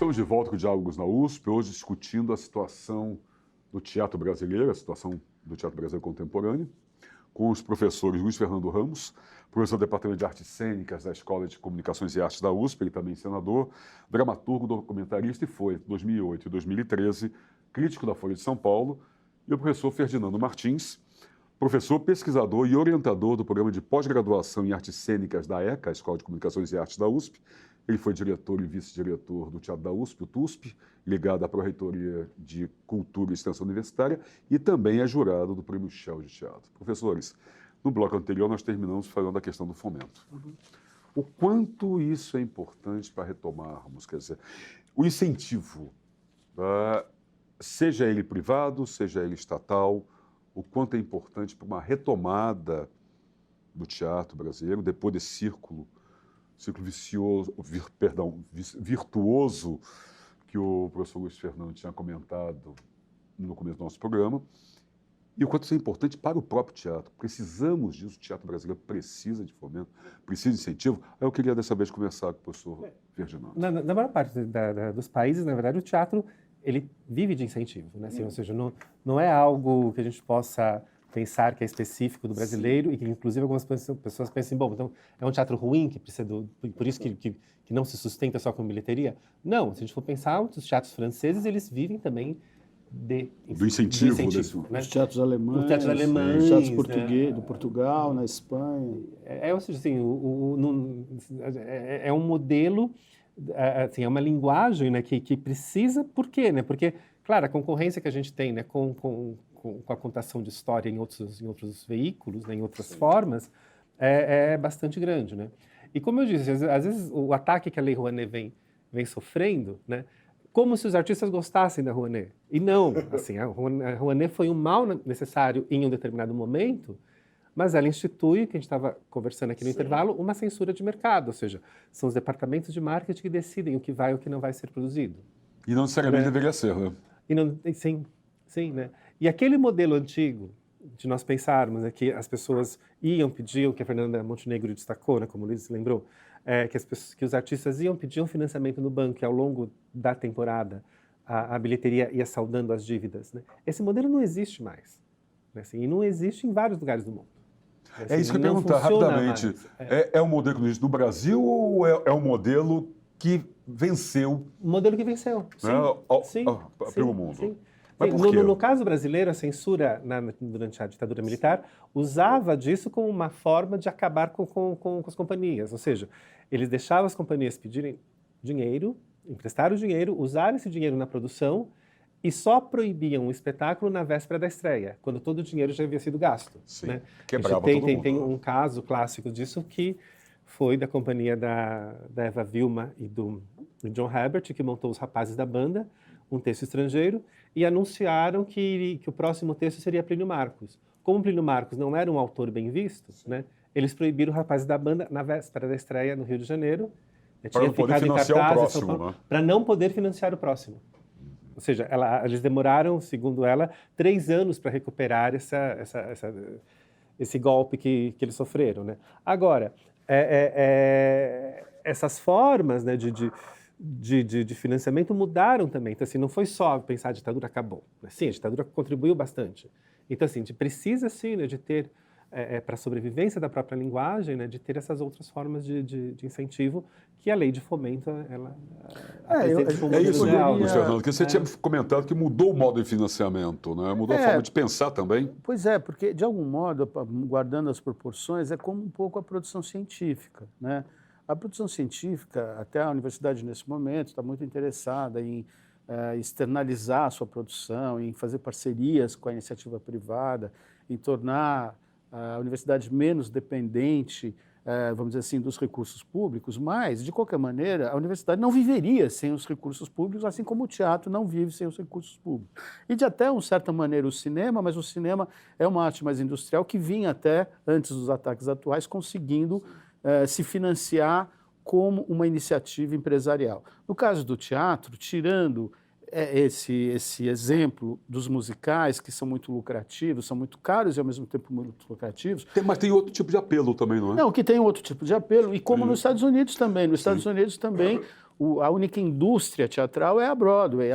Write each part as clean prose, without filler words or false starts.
Estamos de volta com o Diálogos na USP, hoje discutindo a situação do teatro brasileiro, a situação do teatro brasileiro contemporâneo, com os professores Luiz Fernando Ramos, professor do Departamento de Artes Cênicas da Escola de Comunicações e Artes da USP, ele também senador, dramaturgo, documentarista e foi, em 2008 e 2013, crítico da Folha de São Paulo, e o professor Ferdinando Martins, professor, pesquisador e orientador do programa de pós-graduação em Artes Cênicas da ECA, a Escola de Comunicações e Artes da USP. Ele foi diretor e vice-diretor do Teatro da USP, o TUSP, ligado à Pró-Reitoria de Cultura e Extensão Universitária, e também é jurado do Prêmio Shell de Teatro. Professores, no bloco anterior nós terminamos falando da questão do fomento. O quanto isso é importante para retomarmos, quer dizer, o incentivo, seja ele privado, seja ele estatal, o quanto é importante para uma retomada do teatro brasileiro, depois desse círculo vicioso, virtuoso que o professor Luiz Fernando tinha comentado no começo do nosso programa, e o quanto isso é importante para o próprio teatro. Precisamos disso, o teatro brasileiro precisa de fomento, precisa de incentivo. Aí eu queria dessa vez conversar com o professor Ferdinando. Na maior parte dos países, na verdade, o teatro ele vive de incentivo, né? Assim, ou seja, não é algo que a gente possa pensar que é específico do brasileiro. Sim. E que, inclusive, algumas pessoas pensam, bom, então é um teatro ruim, que precisa por isso que não se sustenta só com bilheteria. Não, se a gente for pensar, os teatros franceses, ou também do incentivo né? Os teatros alemães, os teatros portugueses, do Portugal, na Espanha. Ou seja, assim, é um modelo, assim, é uma linguagem, né, que precisa, por quê? Né? Porque, claro, a concorrência que a gente tem, né, com a contação de história em outros veículos, né, em outras formas, é bastante grande, né? E como eu disse, às vezes o ataque que a Lei Rouanet vem sofrendo, né, como se os artistas gostassem da Rouanet. E não, assim, a Rouanet foi um mal necessário em um determinado momento, mas ela institui, que a gente estava conversando aqui no intervalo, uma censura de mercado, ou seja, são os departamentos de marketing que decidem o que vai e o que não vai ser produzido. E não necessariamente deveria ser, né? Sim, né? E aquele modelo antigo, de nós pensarmos, né, que as pessoas pediam, que a Fernanda Montenegro destacou, né, como o Luiz lembrou, que os artistas pediam financiamento no banco e ao longo da temporada a bilheteria ia saldando as dívidas, né? Esse modelo não existe mais, né, assim, e não existe em vários lugares do mundo. Assim, é isso que eu ia perguntar rapidamente. É um modelo que existe no Brasil ou é um modelo que venceu? Um modelo que venceu, sim. Pelo mundo. Sim. Mas por quê? No caso brasileiro, a censura durante a ditadura militar usava disso como uma forma de acabar com as companhias. Ou seja, eles deixavam as companhias pedirem dinheiro, emprestar o dinheiro, usar esse dinheiro na produção e só proibiam o espetáculo na véspera da estreia, quando todo o dinheiro já havia sido gasto. Sim, né? quebrava todo mundo. Tem um caso clássico disso que foi da companhia da Eva Vilma e do John Herbert, que montou Os Rapazes da Banda, um texto estrangeiro, e anunciaram que o próximo texto seria Plínio Marcos. Como Plínio Marcos não era um autor bem visto, né, eles proibiram Os Rapazes da Banda na véspera da estreia no Rio de Janeiro. Para não poder financiar o próximo, né? Para não poder financiar o próximo. Ou seja, eles demoraram, segundo ela, 3 anos para recuperar esse golpe que eles sofreram, né? Agora, essas formas, né, de financiamento mudaram também. Então, assim, não foi só pensar a ditadura acabou. Sim, a ditadura contribuiu bastante. Então, assim, a gente precisa, sim, né, de ter, para a sobrevivência da própria linguagem, né, de ter essas outras formas de incentivo que a lei de fomento, ela é isso, Luiz Fernando, porque você tinha comentado que mudou o modo de financiamento, né? Mudou a forma de pensar também. Pois é, porque, de algum modo, guardando as proporções, é como um pouco a produção científica, né? A produção científica, até a universidade nesse momento, está muito interessada em externalizar a sua produção, em fazer parcerias com a iniciativa privada, em tornar a universidade menos dependente, vamos dizer assim, dos recursos públicos, mas, de qualquer maneira, a universidade não viveria sem os recursos públicos, assim como o teatro não vive sem os recursos públicos. E de até, uma certa maneira, o cinema, mas o cinema é uma arte mais industrial que vinha até, antes dos ataques atuais, conseguindo se financiar como uma iniciativa empresarial. No caso do teatro, tirando esse exemplo dos musicais, que são muito lucrativos, são muito caros e ao mesmo tempo muito lucrativos. Mas tem outro tipo de apelo também, não é? Não, que tem outro tipo de apelo, e como nos Estados Unidos também. Nos Estados Unidos também, a única indústria teatral é a Broadway,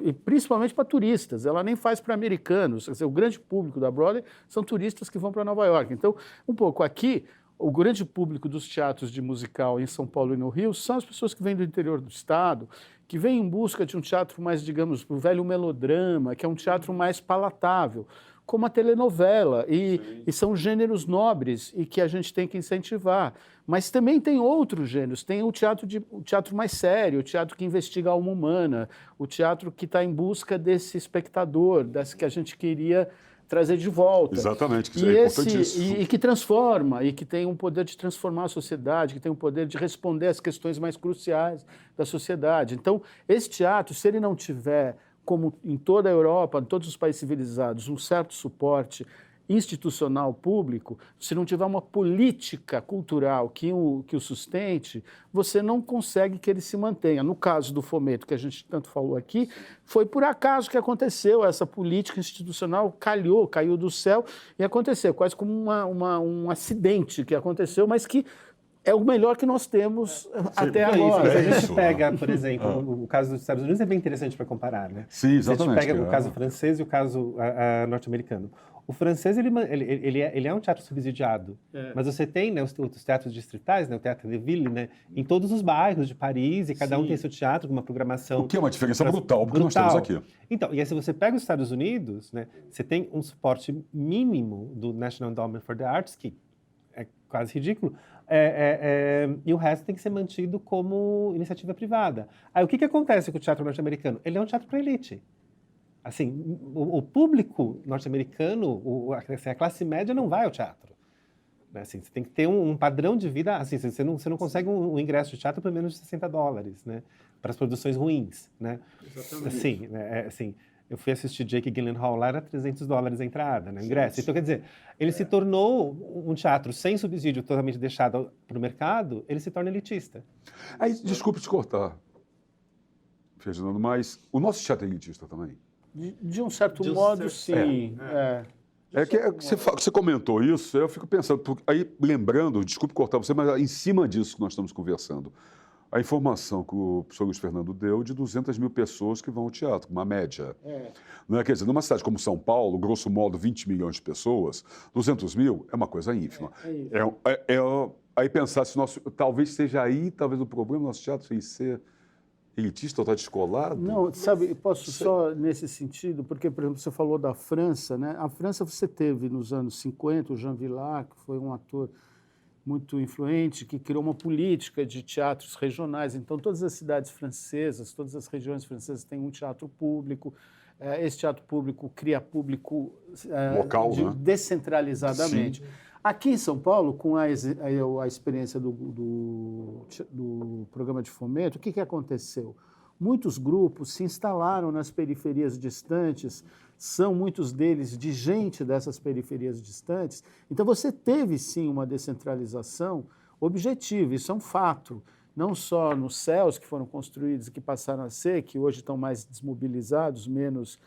e principalmente para turistas, ela nem faz para americanos. Quer dizer, o grande público da Broadway são turistas que vão para Nova York. Então, um pouco aqui, o grande público dos teatros de musical em São Paulo e no Rio são as pessoas que vêm do interior do estado, que vêm em busca de um teatro mais, digamos, o velho melodrama, que é um teatro mais palatável, como a telenovela, e são gêneros nobres e que a gente tem que incentivar. Mas também tem outros gêneros, tem o teatro mais sério, o teatro que investiga a alma humana, o teatro que está em busca desse espectador, desse que a gente queria trazer de volta. Exatamente, que é importantíssimo. E que transforma, e que tem um poder de transformar a sociedade, que tem um poder de responder às questões mais cruciais da sociedade. Então, esse teatro, se ele não tiver, como em toda a Europa, em todos os países civilizados, um certo suporte institucional público, se não tiver uma política cultural que o sustente, você não consegue que ele se mantenha. No caso do Fomento, que a gente tanto falou aqui, foi por acaso que aconteceu, essa política institucional caiu do céu e aconteceu, quase como um acidente que aconteceu, mas que é o melhor que nós temos até agora. Se a gente pega, por exemplo, o caso dos Estados Unidos é bem interessante para comparar, né? Sim, exatamente. A gente pega o caso francês e o caso norte-americano. O francês, ele é um teatro subsidiado, mas você tem, né, os teatros distritais, né, o Teatro de Ville, né, em todos os bairros de Paris, e cada um tem seu teatro com uma programação... O que é uma diferença brutal, porque nós temos aqui. Então, e aí se você pega os Estados Unidos, né, você tem um suporte mínimo do National Endowment for the Arts, que é quase ridículo, e o resto tem que ser mantido como iniciativa privada. Aí o que acontece com o teatro norte-americano? Ele é um teatro para elite. Assim, o público norte-americano, a classe média não vai ao teatro. Né? Assim, você tem que ter um padrão de vida, assim, você não consegue um ingresso de teatro por menos de $60, né? Para as produções ruins, né? Exatamente. Assim, eu fui assistir Jake Gyllenhaal lá, era $300 a entrada, né, o ingresso. Então, quer dizer, ele se tornou um teatro sem subsídio, totalmente deixado para o mercado, ele se torna elitista. Aí, desculpe te cortar, Ferdinando, mas o nosso teatro é elitista também? De um certo modo, sim. Você comentou isso, eu fico pensando, aí lembrando, desculpe cortar você, mas em cima disso que nós estamos conversando, a informação que o professor Luiz Fernando deu de 200 mil pessoas que vão ao teatro, uma média. Não é? Quer dizer, numa cidade como São Paulo, grosso modo 20 milhões de pessoas, 200 mil é uma coisa ínfima. Aí pensar se talvez seja aí, talvez o problema do nosso teatro seja ser elitista ou está descolado? Não, sabe, posso só nesse sentido, porque, por exemplo, você falou da França, né? A França você teve nos anos 50, o Jean Vilar, que foi um ator muito influente, que criou uma política de teatros regionais. Então, todas as cidades francesas, todas as regiões francesas têm um teatro público. Esse teatro público cria público local, né? Descentralizadamente. Sim. Aqui em São Paulo, com a experiência do programa de fomento, o que aconteceu? Muitos grupos se instalaram nas periferias distantes, são muitos deles de gente dessas periferias distantes. Então, você teve, sim, uma descentralização objetiva, isso é um fato. Não só nos céus que foram construídos e que passaram a ser, que hoje estão mais desmobilizados, menos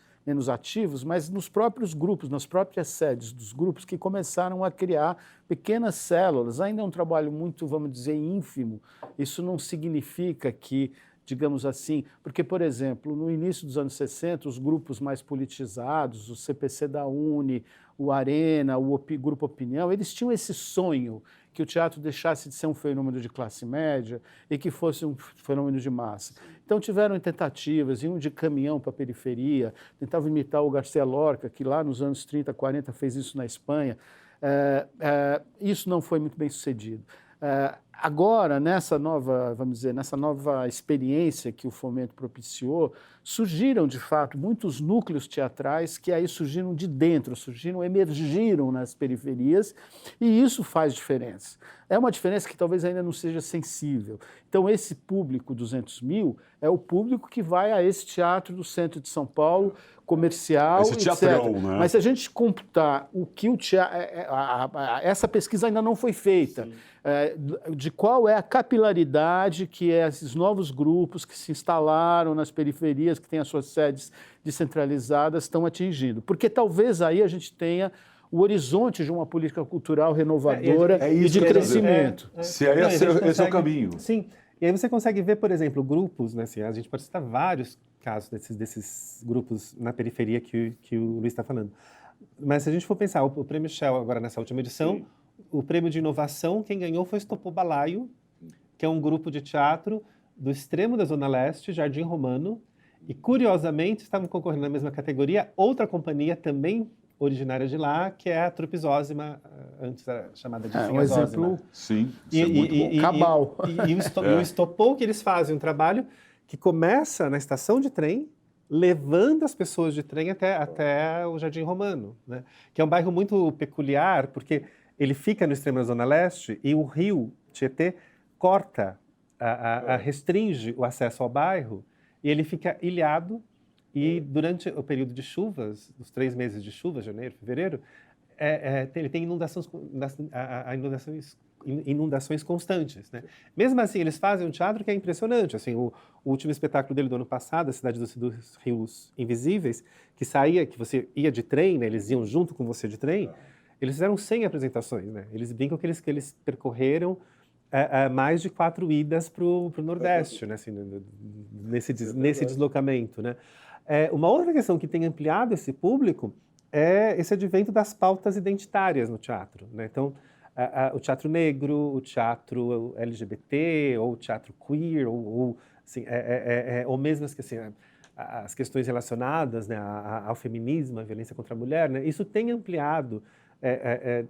ativos, mas nos próprios grupos, nas próprias sedes dos grupos que começaram a criar pequenas células. Ainda é um trabalho muito, vamos dizer, ínfimo. Isso não significa que, digamos assim, porque, por exemplo, no início dos anos 60, os grupos mais politizados, o CPC da UNE, o Arena, o Grupo Opinião, eles tinham esse sonho que o teatro deixasse de ser um fenômeno de classe média e que fosse um fenômeno de massa. Então tiveram tentativas, iam de caminhão para a periferia, tentavam imitar o García Lorca, que lá nos anos 30, 40 fez isso na Espanha. Isso não foi muito bem sucedido. Agora, nessa nova experiência que o Fomento propiciou, surgiram, de fato, muitos núcleos teatrais que aí surgiram de dentro, emergiram nas periferias, e isso faz diferença. É uma diferença que talvez ainda não seja sensível. Então, esse público, 200 mil, é o público que vai a esse teatro do centro de São Paulo, comercial, esse teatrão, etc. Né? Mas se a gente computar o que o teatro... essa pesquisa ainda não foi feita, de qual é a capilaridade que esses novos grupos que se instalaram nas periferias, que têm as suas sedes descentralizadas, estão atingindo. Porque talvez aí a gente tenha o horizonte de uma política cultural renovadora e de crescimento. Se esse é o caminho. Sim. E aí você consegue ver, por exemplo, grupos, né, assim, a gente pode citar vários casos desses grupos na periferia que o Luiz está falando. Mas se a gente for pensar, o Prêmio Shell agora nessa última edição, o prêmio de inovação, quem ganhou foi Stopô Balaio, que é um grupo de teatro do extremo da Zona Leste, Jardim Romano, e curiosamente estavam concorrendo na mesma categoria outra companhia também originária de lá, que é a Trupe Zósima, antes era chamada de um exemplo. Sim, isso é muito bom. Cabal. E o Stopô, que eles fazem um trabalho que começa na estação de trem, levando as pessoas de trem até o Jardim Romano, né? Que é um bairro muito peculiar, porque ele fica no extremo da Zona Leste e o rio Tietê corta, restringe o acesso ao bairro e ele fica ilhado. E durante o período de chuvas, os 3 meses de chuvas, janeiro, fevereiro, ele tem inundações constantes, né? Mesmo assim, eles fazem um teatro que é impressionante. Assim, o último espetáculo dele do ano passado, A Cidade dos Rios Invisíveis, que você ia de trem, né? Eles iam junto com você de trem, eles fizeram 100 apresentações, né? Eles brincam que eles percorreram mais de 4 idas para o Nordeste, né? Assim, nesse deslocamento, né? Uma outra questão que tem ampliado esse público é esse advento das pautas identitárias no teatro, né? Então, o teatro negro, o teatro LGBT, ou o teatro queer, ou mesmo as questões relacionadas, né, ao feminismo, à violência contra a mulher, né? Isso tem ampliado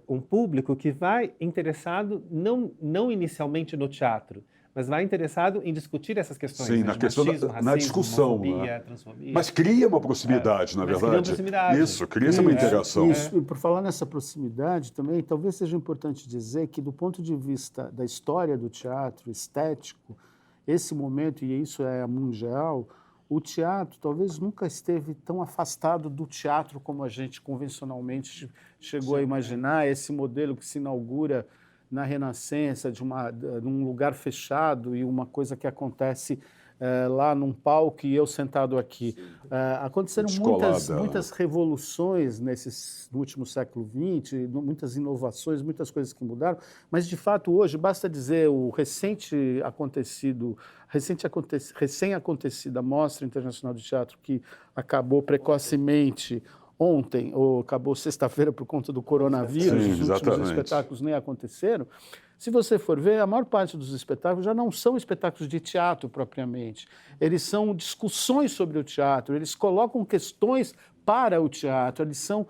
um público que vai interessado não inicialmente no teatro, mas vai interessado em discutir essas questões. Sim, né, na de questão machismo, na racismo, discussão, homofobia, né? transfobia. Mas cria uma proximidade, na Mas verdade. cria uma proximidade. Isso, cria uma interação. Isso. E por falar nessa proximidade também, talvez seja importante dizer que, do ponto de vista da história do teatro estético, esse momento, e isso é mundial, o teatro talvez nunca esteve tão afastado do teatro como a gente convencionalmente chegou a imaginar, esse modelo que se inaugura na Renascença, de um lugar fechado e uma coisa que acontece lá num palco e eu sentado aqui. Aconteceram muitas revoluções no último século XX, muitas inovações, muitas coisas que mudaram, mas de fato hoje basta dizer o recém-acontecida Mostra Internacional de Teatro, que acabou precocemente ontem, ou acabou sexta-feira por conta do coronavírus, Sim, os últimos espetáculos nem aconteceram. Se você for ver, a maior parte dos espetáculos já não são espetáculos de teatro propriamente. Eles são discussões sobre o teatro, eles colocam questões para o teatro, eles são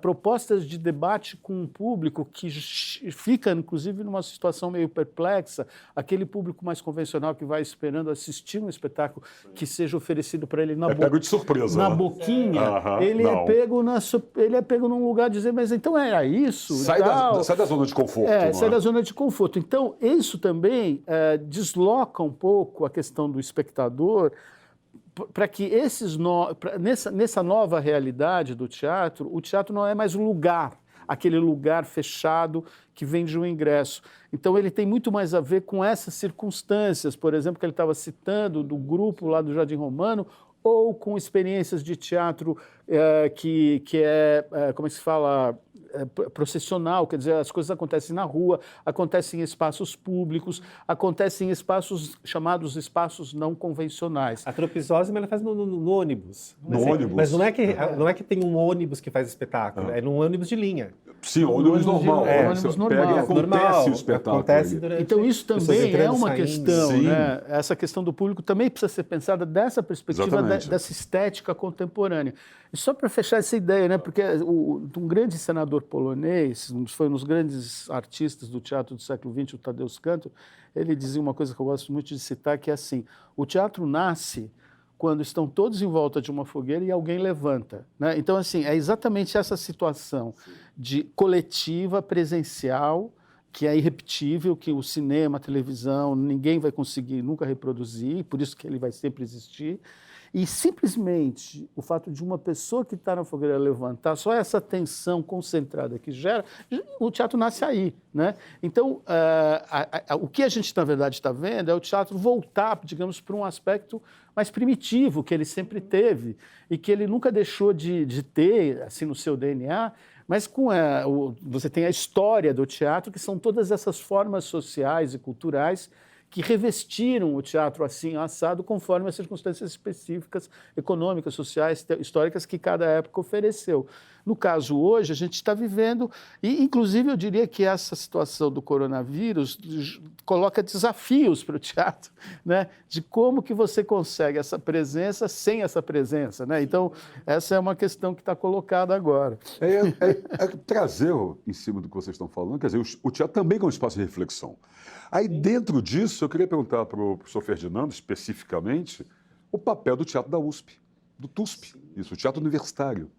propostas de debate com um público que fica, inclusive, numa situação meio perplexa, aquele público mais convencional que vai esperando assistir um espetáculo que seja oferecido para ele pego de surpresa, na né? boquinha, ele não. é pego num lugar de dizer, mas então era isso? Sai da zona de conforto. Sai da zona de conforto. Então, isso também desloca um pouco a questão do espectador para que nessa nova realidade do teatro, o teatro não é mais um lugar, aquele lugar fechado que vende um ingresso. Então, ele tem muito mais a ver com essas circunstâncias, por exemplo, que ele estava citando, do grupo lá do Jardim Romano, ou com experiências de teatro que como é que se fala, processional, quer dizer, as coisas acontecem na rua, acontecem em espaços públicos, acontecem em espaços chamados espaços não convencionais. A Trupe Zósima, ela faz no ônibus. Ônibus. Mas não é que tem um ônibus que faz espetáculo, é num ônibus de linha. Sim, ônibus normal. Ônibus normal. Acontece o espetáculo. Acontece durante... Então isso também é uma questão, Sim. né? Essa questão do público também precisa ser pensada dessa perspectiva dessa estética contemporânea. E só para fechar essa ideia, né? Porque um grande senador polonês, foi um dos grandes artistas do teatro do século XX, o Tadeusz Kantor, ele dizia uma coisa que eu gosto muito de citar, que é assim: o teatro nasce quando estão todos em volta de uma fogueira e alguém levanta, né? Então, assim, é exatamente essa situação de coletiva, presencial, que é irrepetível, que o cinema, a televisão, ninguém vai conseguir nunca reproduzir, por isso que ele vai sempre existir. E simplesmente o fato de uma pessoa que está na fogueira levantar, só essa tensão concentrada que gera, o teatro nasce aí, né? Então, o que a gente, na verdade, está vendo é o teatro voltar, digamos, para um aspecto mais primitivo que ele sempre teve e que ele nunca deixou de ter, assim, no seu DNA, mas você tem a história do teatro, que são todas essas formas sociais e culturais que revestiram o teatro assim, assado, conforme as circunstâncias específicas, econômicas, sociais, históricas que cada época ofereceu. No caso hoje, a gente está vivendo, e inclusive eu diria que essa situação do coronavírus coloca desafios para o teatro, né? De como que você consegue essa presença sem essa presença, né? Então, essa é uma questão que está colocada agora. Trazer em cima do que vocês estão falando, quer dizer, o teatro também é um espaço de reflexão. Aí, dentro disso, eu queria perguntar para o professor Ferdinando, especificamente, o papel do teatro da USP, do TUSP, isso, o teatro universitário.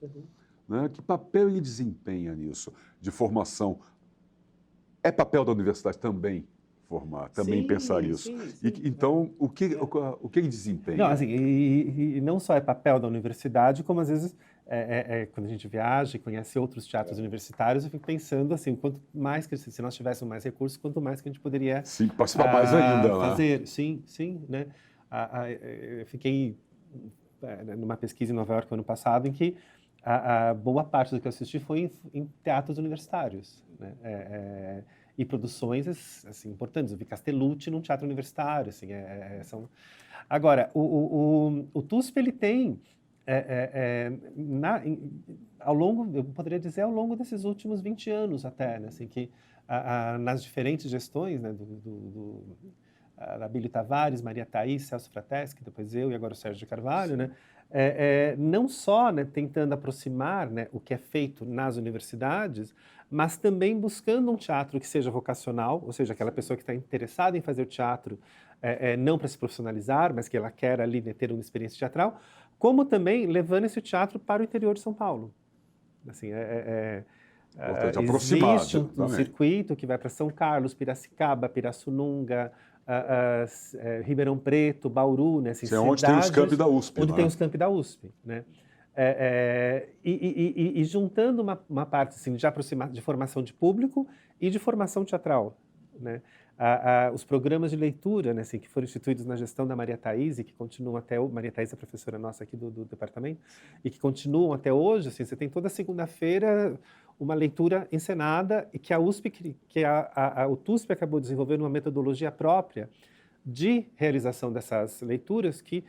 Né? Que papel ele desempenha nisso, de formação? É papel da universidade também formar, também pensar isso. Então, o que ele desempenha? Não, assim, e não só é papel da universidade, como às vezes, quando a gente viaja e conhece outros teatros universitários, eu fico pensando assim, quanto mais que se nós tivéssemos mais recursos, quanto mais que a gente poderia participar mais ainda, fazer. Né? Sim, né? Eu fiquei numa pesquisa em Nova York ano passado em que a boa parte do que eu assisti foi em teatros universitários, né? E produções assim, importantes. Eu vi Castellucci num teatro universitário. Assim, Agora, o TUSP ele tem, ao longo, eu poderia dizer, ao longo desses últimos 20 anos até, né? Assim, que nas diferentes gestões, né, da Abílio Tavares, Maria Thaís, Celso Frateschi, depois eu e agora o Sérgio de Carvalho, né? Não só, né, tentando aproximar, né, o que é feito nas universidades, mas também buscando um teatro que seja vocacional, ou seja, aquela pessoa que está interessada em fazer teatro, não para se profissionalizar, mas que ela quer ali, né, ter uma experiência teatral, como também levando esse teatro para o interior de São Paulo. Assim, existe um circuito que vai para São Carlos, Piracicaba, Pirassununga, Ribeirão Preto, Bauru, né? Assim, onde tem os campi da USP. Onde tem os campi da USP, né? E juntando uma parte assim, de formação de público e de formação teatral, né? Os programas de leitura, né, assim, que foram instituídos na gestão da Maria Thaís e que continuam até hoje. Maria Thaís é a professora nossa aqui do departamento, e que continuam até hoje. Assim, você tem toda segunda-feira uma leitura encenada e que a USP, o TUSP acabou desenvolvendo uma metodologia própria de realização dessas leituras que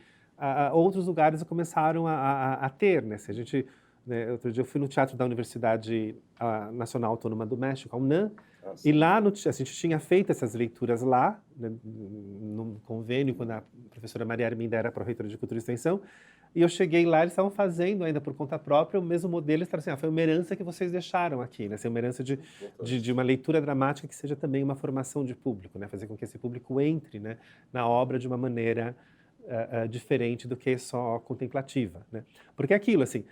outros lugares começaram a ter, né? Se a gente, né, outro dia eu fui no Teatro da Universidade Nacional Autônoma do México, a UNAM, e lá a gente tinha feito essas leituras lá, né, no convênio, quando a professora Maria Arminda era pró-reitora de Cultura e Extensão, e eu cheguei lá, eles estavam fazendo ainda por conta própria o mesmo modelo, eles falaram assim, foi uma herança que vocês deixaram aqui, né? Assim, uma herança de uma leitura dramática que seja também uma formação de público, né? Fazer com que esse público entre, né, na obra de uma maneira diferente do que só contemplativa, né? Porque é aquilo, assim,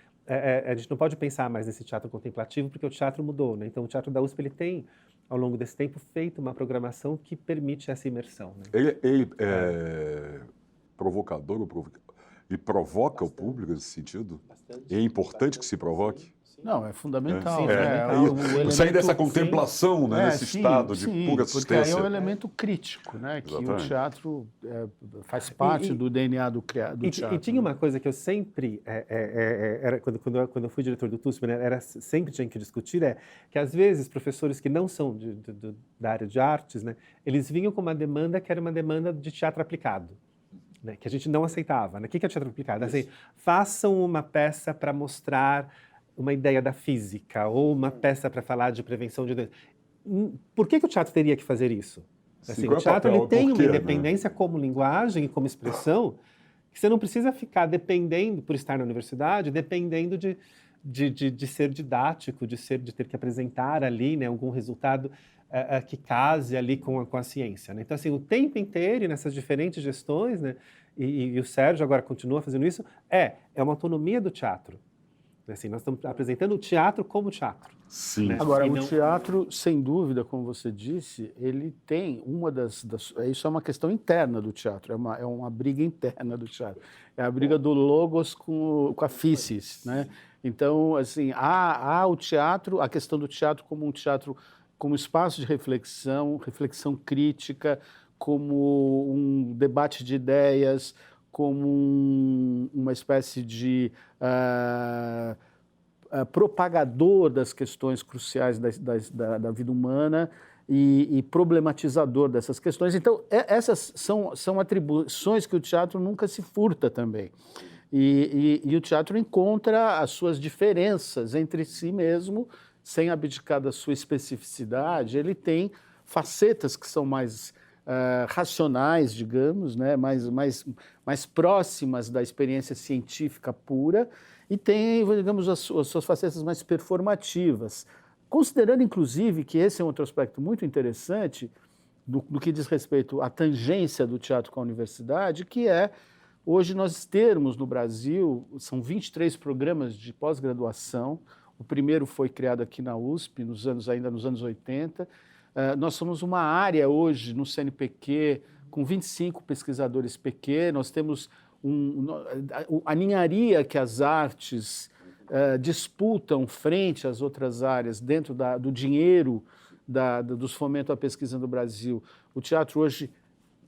a gente não pode pensar mais nesse teatro contemplativo porque o teatro mudou, né? Então o Teatro da USP ele tem, ao longo desse tempo, feito uma programação que permite essa imersão, né? Ele é provocador, ele provoca o público nesse sentido? E é importante que se provoque? Não, é fundamental. Sair dessa contemplação, né, nesse estado de pura assistência. Porque aí é um elemento crítico, né, que o teatro faz parte do DNA do teatro. E tinha uma coisa que eu sempre, quando eu fui diretor do TUSP, né, sempre tinha que discutir, que às vezes professores que não são da área de artes, né, eles vinham com uma demanda que era uma demanda de teatro aplicado. Né, que a gente não aceitava. Né? O que é teatro aplicado? Assim, façam uma peça para mostrar uma ideia da física, ou uma peça para falar de prevenção de doenças. Por que o teatro teria que fazer isso? Assim, o teatro ele tem uma independência, né, como linguagem e como expressão, que você não precisa ficar dependendo, por estar na universidade, dependendo de ser didático, de ter que apresentar ali, né, algum resultado que case ali com a ciência. Né? Então, assim, o tempo inteiro, nessas diferentes gestões, né, e o Sérgio agora continua fazendo isso, é uma autonomia do teatro. Assim, nós estamos apresentando o teatro como teatro. Sim. Né? Agora, o teatro, sem dúvida, como você disse, ele tem isso é uma questão interna do teatro, é uma briga interna do teatro. É a briga do logos com a physis, né? Então, assim, há o teatro, a questão do teatro como um teatro, como espaço de reflexão crítica, como um debate de ideias, como uma espécie de propagador das questões cruciais da vida humana e problematizador dessas questões. Então, essas são atribuições que o teatro nunca se furta também. E o teatro encontra as suas diferenças entre si mesmo, sem abdicar da sua especificidade. Ele tem facetas que são mais racionais, digamos, né? mais próximas da experiência científica pura, e tem, digamos, as suas facetas mais performativas. Considerando, inclusive, que esse é um outro aspecto muito interessante do que diz respeito à tangência do teatro com a universidade, que é, hoje nós termos no Brasil, são 23 programas de pós-graduação. O primeiro foi criado aqui na USP, ainda nos anos 80. Nós somos uma área hoje no CNPq com 25 pesquisadores PQ. Nós temos a ninharia que as artes disputam frente às outras áreas dentro do dinheiro dos fomentos à pesquisa no Brasil. O teatro hoje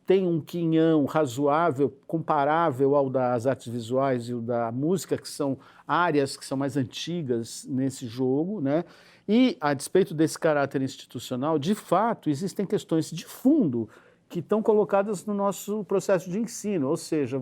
tem um quinhão razoável, comparável ao das artes visuais e o da música, que são áreas que são mais antigas nesse jogo, né? E, a despeito desse caráter institucional, de fato, existem questões de fundo que estão colocadas no nosso processo de ensino, ou seja,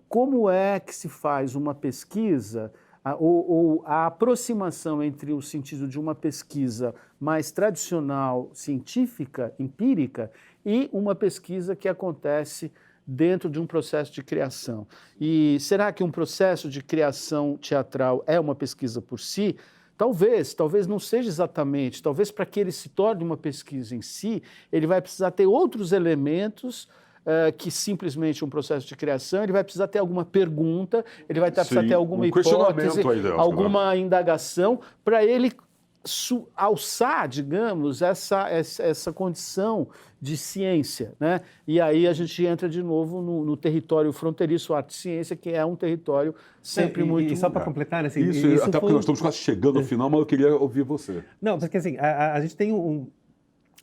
como é que se faz uma pesquisa, ou a aproximação entre o sentido de uma pesquisa mais tradicional, científica, empírica, e uma pesquisa que acontece dentro de um processo de criação. E será que um processo de criação teatral é uma pesquisa por si? Talvez não seja exatamente. Talvez, para que ele se torne uma pesquisa em si, ele vai precisar ter outros elementos que simplesmente um processo de criação. Ele vai precisar ter alguma pergunta, ele vai precisar ter alguma hipótese, alguma indagação, para ele alçar, digamos, essa condição de ciência, né? E aí a gente entra de novo no território fronteiriço arte-ciência, que é um território sempre muito... E só para completar, assim... Isso até porque nós estamos quase chegando ao final, mas eu queria ouvir você. Não, porque assim, a gente tem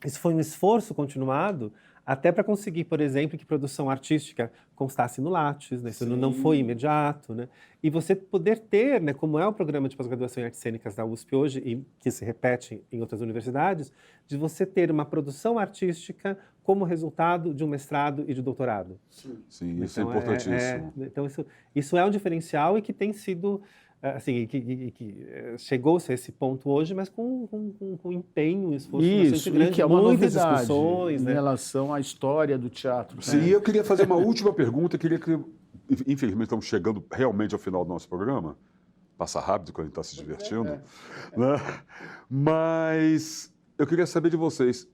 isso foi um esforço continuado até para conseguir, por exemplo, que produção artística constasse no Lattes, né? Isso não foi imediato, né? E você poder ter, né, como é o programa de pós-graduação em artes cênicas da USP hoje, e que se repete em outras universidades, de você ter uma produção artística como resultado de um mestrado e de doutorado. Sim, então, isso é importantíssimo. Então, isso é um diferencial e que tem sido... assim, que chegou-se a esse ponto hoje, mas com empenho, esforço bastante grande, que é uma muitas novidade discussões, né? em relação à história do teatro. Sim, eu queria fazer uma última pergunta, infelizmente estamos chegando realmente ao final do nosso programa, passa rápido quando a gente está se divertindo, né? Mas eu queria saber de vocês,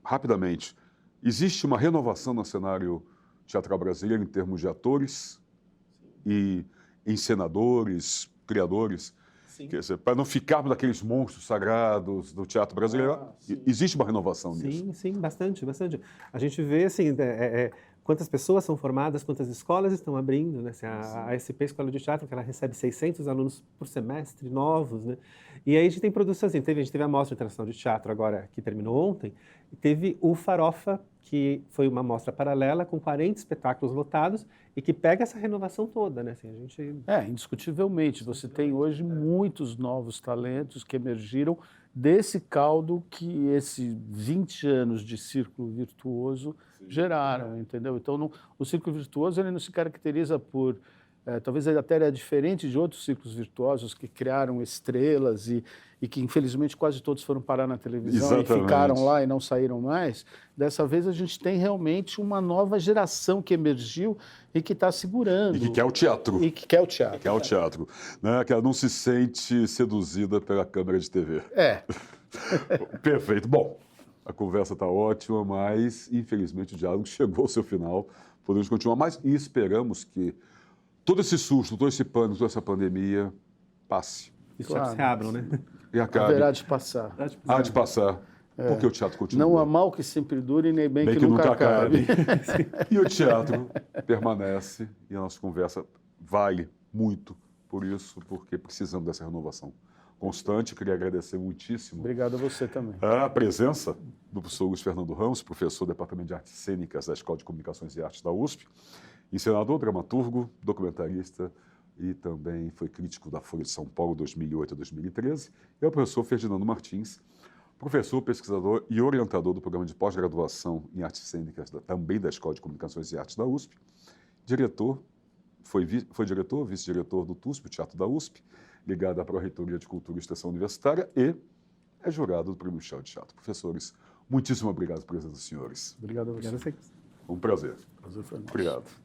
rapidamente, existe uma renovação no cenário teatral brasileiro em termos de atores e encenadores, criadores, para não ficarmos daqueles monstros sagrados do teatro brasileiro? Existe uma renovação nisso? Sim, bastante. A gente vê, assim, quantas pessoas são formadas, quantas escolas estão abrindo, né? Assim, a SP Escola de Teatro, que ela recebe 600 alunos por semestre, novos, né? E aí a gente tem produção, assim, a gente teve a Mostra Internacional de Teatro agora, que terminou ontem, e teve o Farofa, que foi uma mostra paralela com 40 espetáculos lotados e que pega essa renovação toda, né? Assim, indiscutivelmente. Você tem hoje muitos novos talentos que emergiram desse caldo que esses 20 anos de círculo virtuoso geraram, entendeu? Então, o círculo virtuoso ele não se caracteriza por... talvez ele até é diferente de outros círculos virtuosos que criaram estrelas e que, infelizmente, quase todos foram parar na televisão. Exatamente. E ficaram lá e não saíram mais. Dessa vez, a gente tem realmente uma nova geração que emergiu e que está segurando. E que quer o teatro. Né? Que ela não se sente seduzida pela câmera de TV. Perfeito. Bom, a conversa está ótima, mas, infelizmente, o diálogo chegou ao seu final. Podemos continuar mais e esperamos que todo esse susto, todo esse pânico, toda essa pandemia passe. Os teatros se abram, né? E acabe. Haverá de passar. Há de passar. Porque o teatro continua. Não há mal que sempre dure, nem bem que nunca acabe. E o teatro permanece e a nossa conversa vale muito por isso, porque precisamos dessa renovação constante. Queria agradecer muitíssimo. Obrigado a você também. A presença do professor Luiz Fernando Ramos, professor do Departamento de Artes Cênicas da Escola de Comunicações e Artes da USP, encenador, dramaturgo, documentarista e também foi crítico da Folha de São Paulo 2008 a 2013. E o professor Ferdinando Martins, professor, pesquisador e orientador do programa de pós-graduação em artes cênicas, também da Escola de Comunicações e Artes da USP, foi diretor, vice-diretor do TUSP, o Teatro da USP, ligado à Pró-Reitoria de Cultura e Extensão Universitária e é jurado do Prêmio Michel de Teatro. Professores, muitíssimo obrigado pela presença dos senhores. Obrigado a você. Obrigado a você. Foi um prazer. Prazer foi nosso. Obrigado.